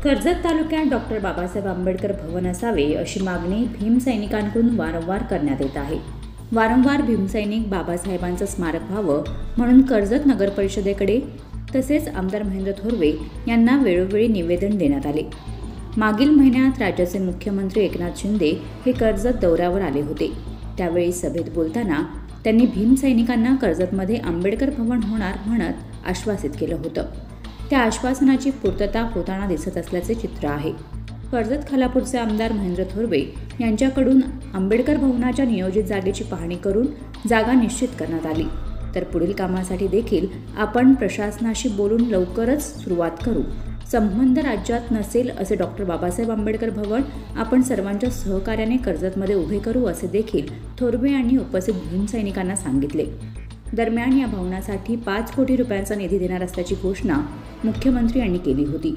कर्जत तालुक्यात डॉक्टर बाबासाहेब आंबेडकर भवन असावे अशी मागणी भीमसैनिकांकडून वारंवार करण्यात येत आहे। वारंवार भीमसैनिक बाबासाहेबांचं स्मारक व्हावं म्हणून कर्जत नगरपरिषदेकडे तसेच आमदार महेंद्र थोरवे यांना वेळोवेळी निवेदन देण्यात आले। मागील महिन्यात राज्याचे मुख्यमंत्री एकनाथ शिंदे हे कर्जत दौऱ्यावर आले होते। त्यावेळी सभेत बोलताना त्यांनी भीमसैनिकांना कर्जतमध्ये आंबेडकर भवन होणार म्हणत आश्वासित केलं होतं। त्या आश्वासनाची पूर्तता होताना दिसत असल्याचे चित्र आहे। कर्जत खालापूरचे आमदार महेंद्र थोरवे यांच्याकडून आंबेडकर भवनाच्या नियोजित जागेची पाहणी करून जागा निश्चित करण्यात आली। तर पुढील कामासाठी देखील आपण प्रशासनाशी बोलून लवकरच सुरुवात करू। संबंध राज्यात नसेल असे डॉक्टर बाबासाहेब आंबेडकर भवन आपण सर्वांच्या सहकार्याने कर्जतमध्ये उभे करू असे देखील थोरवे यांनी उपस्थित भीमसैनिकांना सांगितले। दरम्यान या भवनासाठी 5 कोटी रुपयांचा निधी देणार असल्याची घोषणा मुख्यमंत्री यांनी केली होती।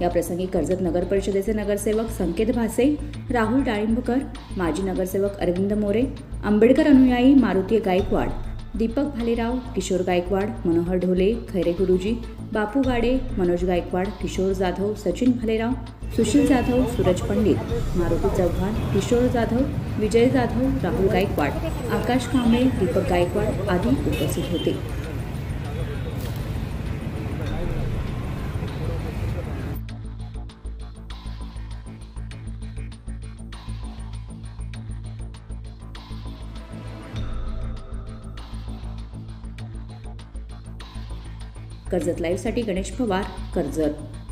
या प्रसंगी कर्जत नगर परिषदेचे नगरसेवक संकेत भासे, राहुल डाळिंबकर, माजी नगरसेवक अरविंद मोरे, आंबेडकर अनुयायी मारुती गायकवाड, दीपक भालेराव, किशोर गायकवाड, मनोहर ढोले, खैरे गुरुजी, बापू गाडे, मनोज गायकवाड, किशोर जाधव, सचिन भालेराव, सुशील जाधव, सूरज पंडित, मारुती चव्हाण, किशोर जाधव, विजय जाधव, राहुल गायकवाड, आकाश कांबळे, दीपक गायकवाड आदी उपस्थित होते। कर्जत लाईव्हसाठी गणेश पवार, कर्जत।